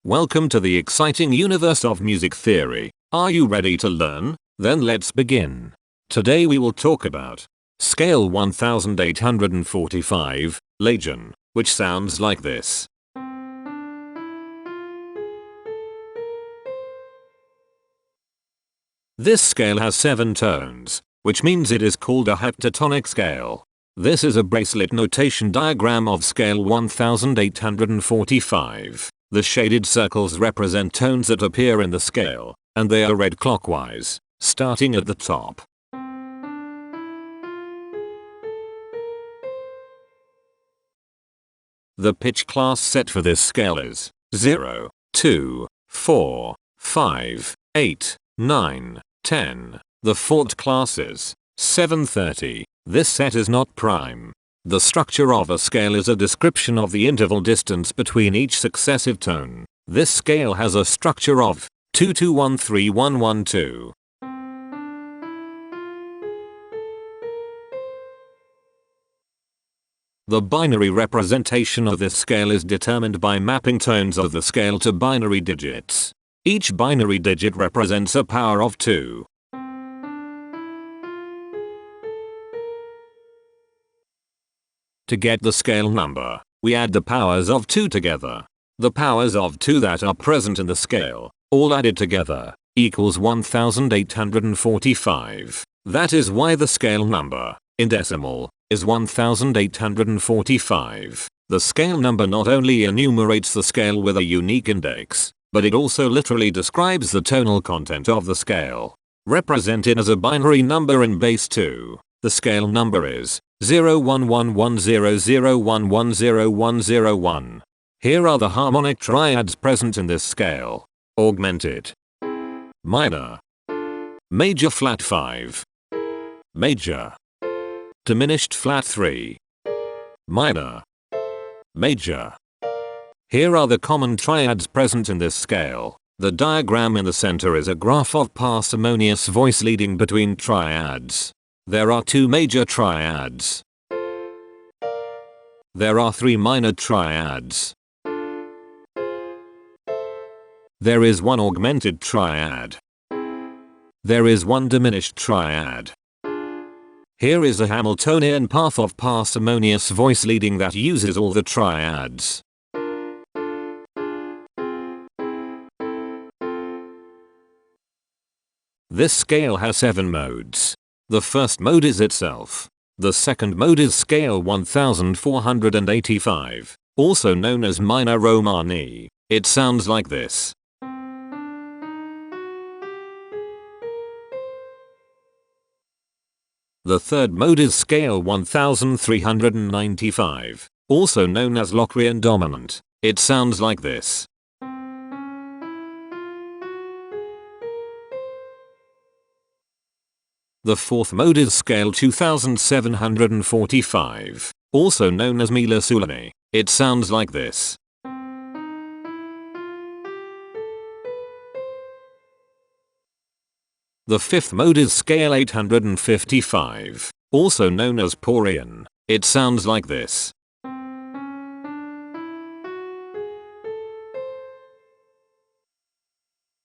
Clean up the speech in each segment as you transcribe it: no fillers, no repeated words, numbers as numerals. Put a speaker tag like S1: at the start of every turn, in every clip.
S1: Welcome to the exciting universe of music theory. Are you ready to learn? Then let's begin. Today we will talk about scale 1845, Lagian, which sounds like this. This scale has 7 tones, which means it is called a heptatonic scale. This is a bracelet notation diagram of scale 1845. The shaded circles represent tones that appear in the scale, and they are read clockwise, starting at the top. The pitch class set for this scale is 0, 2, 4, 5, 8, 9, 10. The fourth class is 730. This set is not prime. The structure of a scale is a description of the interval distance between each successive tone. This scale has a structure of 2-2-1-3-1-1-2. The binary representation of this scale is determined by mapping tones of the scale to binary digits. Each binary digit represents a power of 2. To get the scale number, we add the powers of 2 together. The powers of 2 that are present in the scale, all added together, equals 1845. That is why the scale number, in decimal, is 1845. The scale number not only enumerates the scale with a unique index, but it also literally describes the tonal content of the scale. Represented as a binary number in base 2, the scale number is 0110011010101. Here are the harmonic triads present in this scale. Augmented, minor, major flat 5, major, diminished flat 3, minor, major. Here are the common triads present in this scale. The diagram in the center is a graph of parsimonious voice leading between triads. There are 2 major triads. There are 3 minor triads. There is 1 augmented triad. There is 1 diminished triad. Here is a Hamiltonian path of parsimonious voice leading that uses all the triads. This scale has 7 modes. The first mode is itself. The second mode is scale 1485, also known as minor Romani. It sounds like this. The third mode is scale 1395, also known as Lagian dominant. It sounds like this. The fourth mode is scale 2745, also known as Sulani. It sounds like this. The fifth mode is scale 855, also known as Porian. It sounds like this.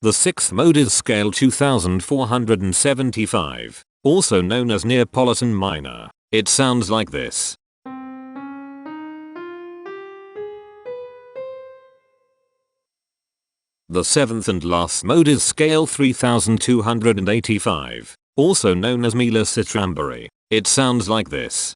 S1: The sixth mode is scale 2475, also known as Neapolitan minor. It sounds like this. The seventh and last mode is scale 3285, also known as Citrambari. It sounds like this.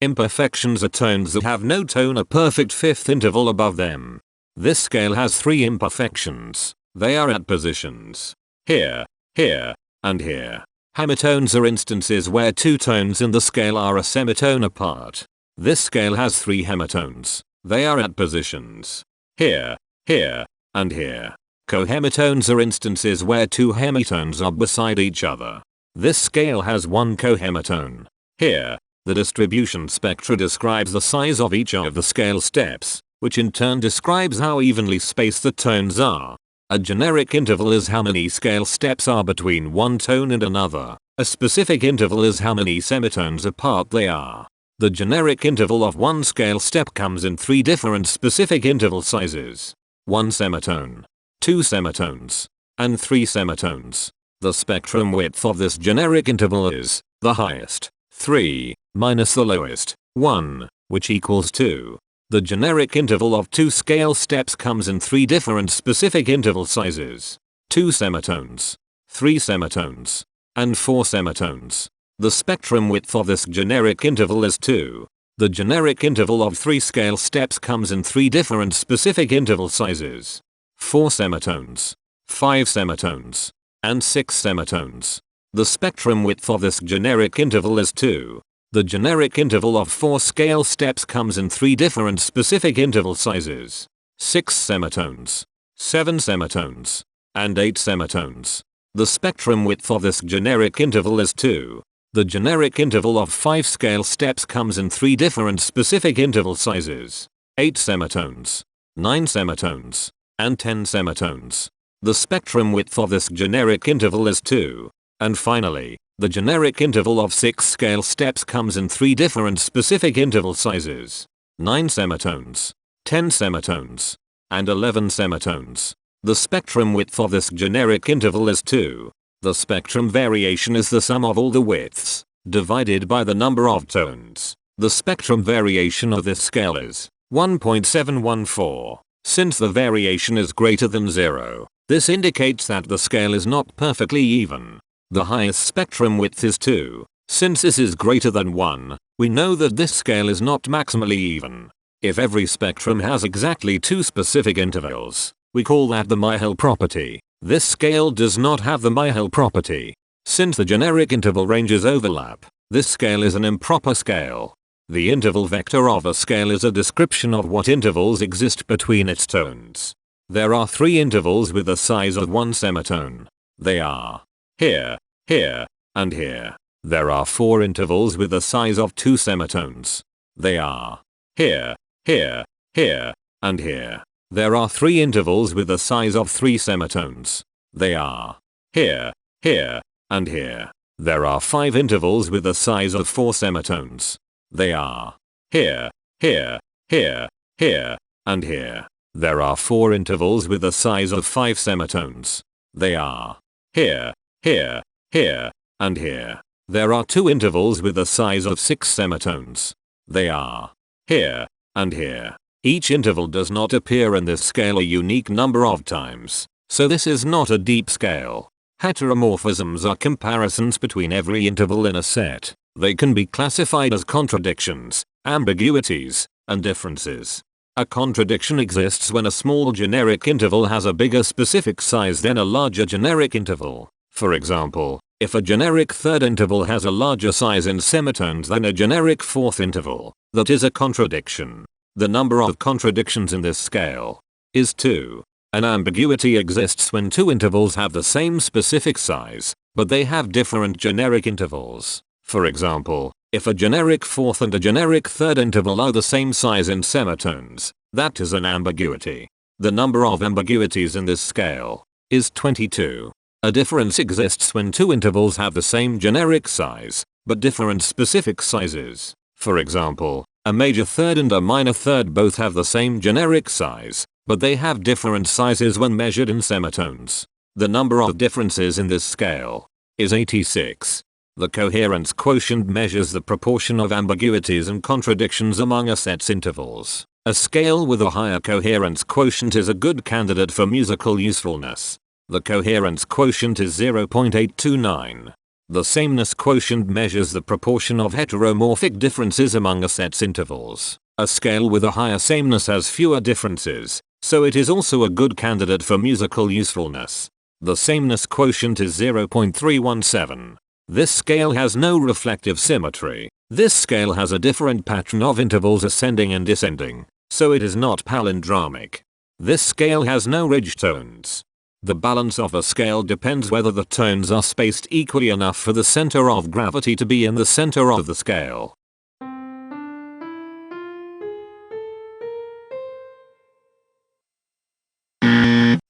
S1: Imperfections are tones that have no tone a perfect fifth interval above them. This scale has 3 imperfections. They are at positions here, here, and here. Hemitones are instances where 2 tones in the scale are a semitone apart. This scale has 3 hemitones. They are at positions here, here, and here. Cohemitones are instances where 2 hemitones are beside each other. This scale has 1 cohemitone here. The distribution spectra describes the size of each of the scale steps, which in turn describes how evenly spaced the tones are. A generic interval is how many scale steps are between one tone and another. A specific interval is how many semitones apart they are. The generic interval of one scale step comes in 3 different specific interval sizes. 1 semitone, 2 semitones, and 3 semitones. The spectrum width of this generic interval is the highest, 3, minus the lowest, 1, which equals 2. The generic interval of 2 scale steps comes in 3 different specific interval sizes. 2 semitones, 3 semitones, and 4 semitones. The spectrum width of this generic interval is 2. The generic interval of 3 scale steps comes in 3 different specific interval sizes. 4 semitones, 5 semitones, and 6 semitones. The spectrum width of this generic interval is 2. The generic interval of 4 scale steps comes in 3 different specific interval sizes. 6 semitones, 7 semitones, and 8 semitones. The spectrum width of this generic interval is 2. The generic interval of 5 scale steps comes in 3 different specific interval sizes. 8 semitones, 9 semitones, and 10 semitones. The spectrum width of this generic interval is 2. And finally, the generic interval of 6 scale steps comes in 3 different specific interval sizes. 9 semitones, 10 semitones, and 11 semitones. The spectrum width of this generic interval is 2. The spectrum variation is the sum of all the widths, divided by the number of tones. The spectrum variation of this scale is 1.714. Since the variation is greater than 0, this indicates that the scale is not perfectly even. The highest spectrum width is 2. Since this is greater than 1, we know that this scale is not maximally even. If every spectrum has exactly 2 specific intervals, we call that the Myhill property. This scale does not have the Myhill property. Since the generic interval ranges overlap, this scale is an improper scale. The interval vector of a scale is a description of what intervals exist between its tones. There are 3 intervals with the size of 1 semitone. They are here, here, and here. There are 4 intervals with the size of 2 semitones. They are here, here, here, and here. There are 3 intervals with the size of 3 semitones. They are here, here, and here. There are 5 intervals with the size of 4 semitones. They are here, here, here, here, and here. There are 4 intervals with the size of 5 semitones. They are here, here, here, and here. There are 2 intervals with the size of 6 semitones. They are here, and here. Each interval does not appear in this scale a unique number of times, so this is not a deep scale. Heteromorphisms are comparisons between every interval in a set. They can be classified as contradictions, ambiguities, and differences. A contradiction exists when a small generic interval has a bigger specific size than a larger generic interval. For example, if a generic third interval has a larger size in semitones than a generic fourth interval, that is a contradiction. The number of contradictions in this scale is 2. An ambiguity exists when 2 intervals have the same specific size, but they have different generic intervals. For example, if a generic fourth and a generic third interval are the same size in semitones, that is an ambiguity. The number of ambiguities in this scale is 22. A difference exists when 2 intervals have the same generic size, but different specific sizes. For example, a major third and a minor third both have the same generic size, but they have different sizes when measured in semitones. The number of differences in this scale is 86. The coherence quotient measures the proportion of ambiguities and contradictions among a set's intervals. A scale with a higher coherence quotient is a good candidate for musical usefulness. The coherence quotient is 0.829. The sameness quotient measures the proportion of heteromorphic differences among a set's intervals. A scale with a higher sameness has fewer differences, so it is also a good candidate for musical usefulness. The sameness quotient is 0.317. This scale has no reflective symmetry. This scale has a different pattern of intervals ascending and descending, so it is not palindromic. This scale has no ridge tones. The balance of a scale depends whether the tones are spaced equally enough for the center of gravity to be in the center of the scale.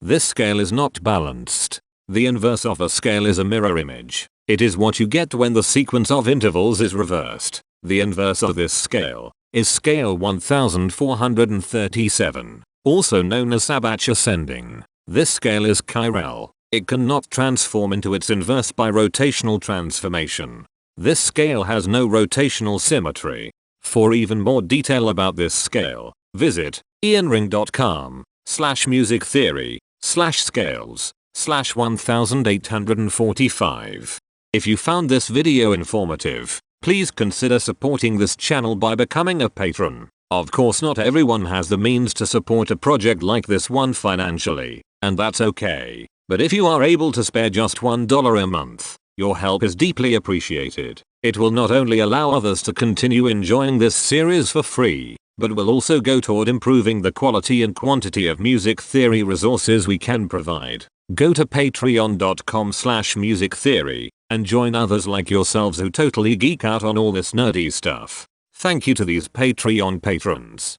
S1: This scale is not balanced. The inverse of a scale is a mirror image. It is what you get when the sequence of intervals is reversed. The inverse of this scale is scale 1437, also known as Sabach ascending. This scale is chiral. It cannot transform into its inverse by rotational transformation. This scale has no rotational symmetry. For even more detail about this scale, visit ianring.com/musictheory/scales/1845. If you found this video informative, please consider supporting this channel by becoming a patron. Of course, not everyone has the means to support a project like this one financially, and that's okay. But if you are able to spare just $1 a month, your help is deeply appreciated. It will not only allow others to continue enjoying this series for free, but will also go toward improving the quality and quantity of music theory resources we can provide. Go to patreon.com/musictheory and join others like yourselves who totally geek out on all this nerdy stuff. Thank you to these Patreon patrons.